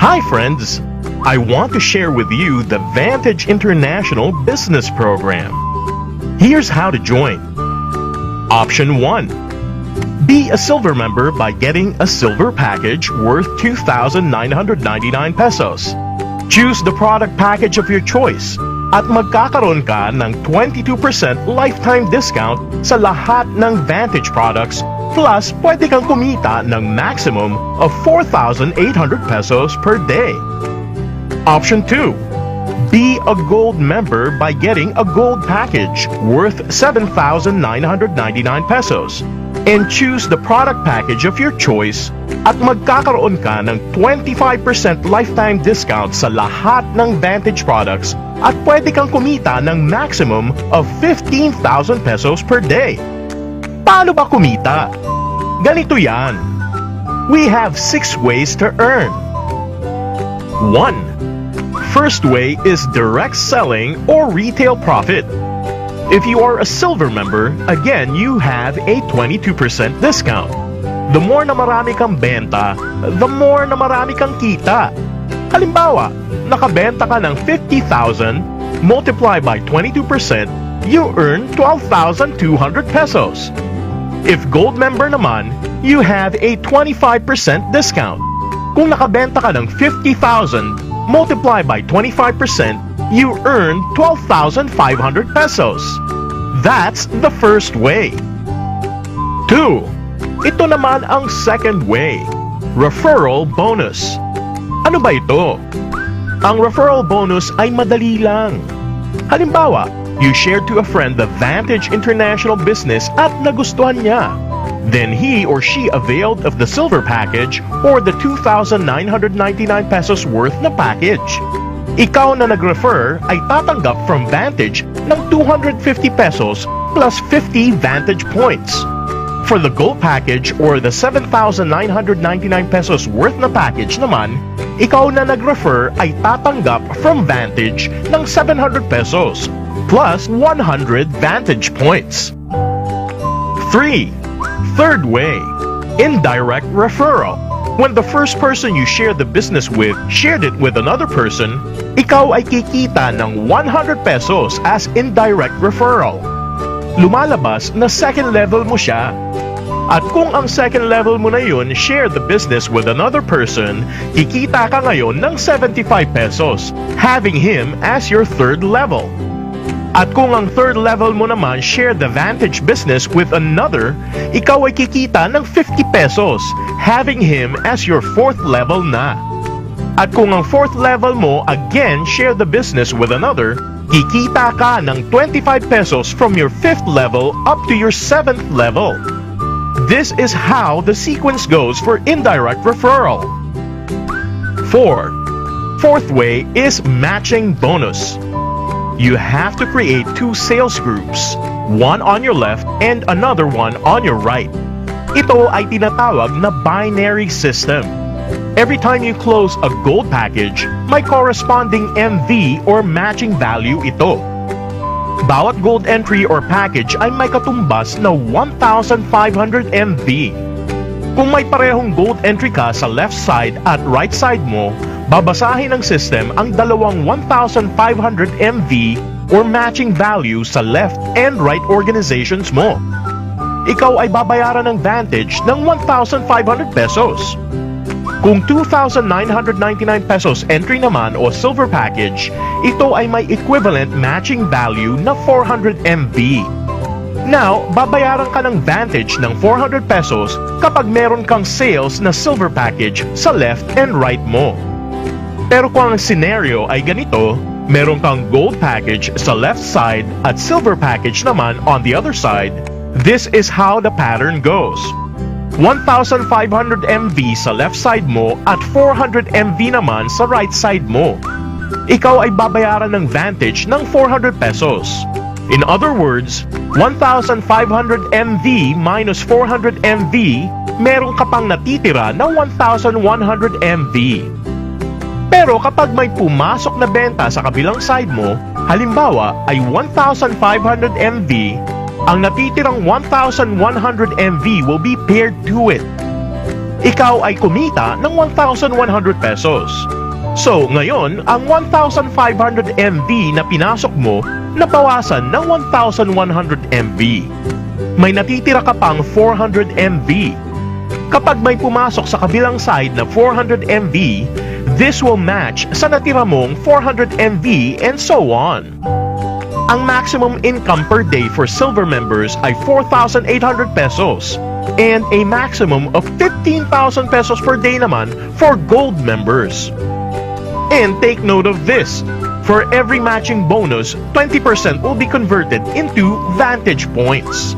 Hi friends! I want to share with you the Vantage International Business Program. Here's how to join. Option 1. Be a silver member by getting a silver package worth 2,999 pesos. Choose the product package of your choice at magkakaroon ka ng 22% lifetime discount sa lahat ng Vantage products, plus pwede kang kumita ng maximum of 4,800 pesos per day. Option 2. Be a gold member by getting a gold package worth 7,999 pesos and choose the product package of your choice at magkakaroon ka ng 25% lifetime discount sa lahat ng Vantage products at pwede kang kumita ng maximum of 15,000 pesos per day. Paano ba kumita? Ganito yan. We have 6 ways to earn. 1. First way is direct selling or retail profit. If you are a silver member, again, you have a 22% discount. The more na marami kang benta, the more na marami kang kita. Halimbawa, nakabenta ka ng 50,000, multiply by 22%, you earn 12,200 pesos. If gold member naman, you have a 25% discount. Kung nakabenta ka ng 50,000, multiply by 25%, you earn 12,500 pesos. That's the first way. 2. Ito naman ang second way. Referral bonus. Ano ba ito? Ang referral bonus ay madali lang. Halimbawa, you shared to a friend the Vantage International business at nagustuhan niya. Then he or she availed of the silver package or the 2,999 pesos worth na package. Ikaw na nag-refer ay tatanggap from Vantage ng 250 pesos plus 50 Vantage points. For the gold package or the 7,999 pesos worth na package naman, ikaw na nag-refer ay tatanggap from Vantage ng 700 pesos plus 100 Vantage points. 3. Third way, indirect referral. When the first person you shared the business with shared it with another person, ikaw ay kikita ng 100 pesos as indirect referral. Lumalabas na second level mo siya. At kung ang second level mo na yun shared the business with another person, kikita ka ngayon ng 75 pesos, having him as your third level. At kung ang third level mo naman share the Vantage business with another, ikaw ay kikita ng 50 pesos, having him as your fourth level na. At kung ang fourth level mo again share the business with another, kikita ka ng 25 pesos from your fifth level up to your seventh level. This is how the sequence goes for indirect referral. 4. Fourth way is matching bonus. You have to create 2 sales groups, one on your left and another one on your right. Ito ay tinatawag na binary system. Every time you close a gold package, may corresponding MV or matching value ito. Bawat gold entry or package ay may katumbas na 1,500 MV. Kung may parehong gold entry ka sa left side at right side mo, babasahin ng system ang dalawang 1,500 MV or matching value sa left and right organizations mo. Ikaw ay babayaran ng Vantage ng 1,500 pesos. Kung 2,999 pesos entry naman o silver package, ito ay may equivalent matching value na 400 MV. Now, babayaran ka ng Vantage ng 400 pesos kapag meron kang sales na silver package sa left and right mo. Pero kung ang scenario ay ganito, meron kang gold package sa left side at silver package naman on the other side, this is how the pattern goes. 1,500 MV sa left side mo at 400 MV naman sa right side mo. Ikaw ay babayaran ng Vantage ng 400 pesos. In other words, 1,500 MV minus 400 MV, meron ka pang natitira na 1,100 MV. Pero kapag may pumasok na benta sa kabilang side mo, halimbawa ay 1,500 MV, ang natitirang 1,100 MV will be paired to it. ikaw ay kumita ng 1,100 pesos. So, ngayon, ang 1,500 MV na pinasok mo, nabawasan ng 1,100 MV. May natitira ka pang 400 MV. Kapag may pumasok sa kabilang side na 400 MV, this will match sa natira mong 400 MV and so on. Ang maximum income per day for silver members ay 4,800 pesos and a maximum of 15,000 pesos per day naman for gold members. And take note of this, for every matching bonus, 20% will be converted into Vantage points.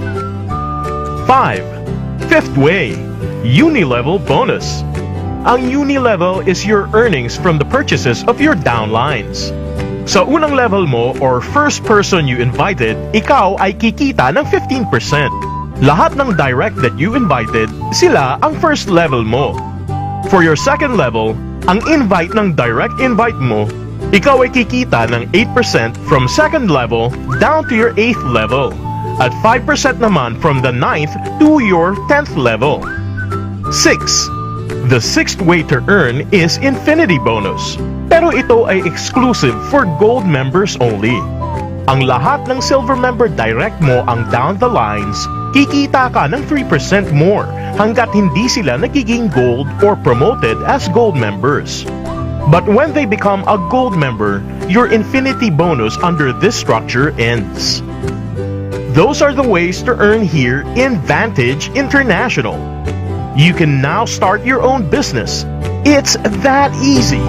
5. Fifth way, Uni-level bonus. Ang Uni-level is your earnings from the purchases of your downlines. Sa unang level mo or first person you invited, ikaw ay kikita ng 15%. Lahat ng direct that you invited, sila ang first level mo. For your second level, ang invite ng direct invite mo, ikaw ay kikita ng 8% from second level down to your 8th level, at 5% naman from the 9th to your 10th level. 6. The sixth way to earn is Infinity bonus, pero ito ay exclusive for gold members only. Ang lahat ng silver member direct mo ang down the lines, kikita ka ng 3% more hanggat hindi sila nagiging gold or promoted as gold members. But when they become a gold member, your infinity bonus under this structure ends. Those are the ways to earn here in Vantage International. You can now start your own business. It's that easy.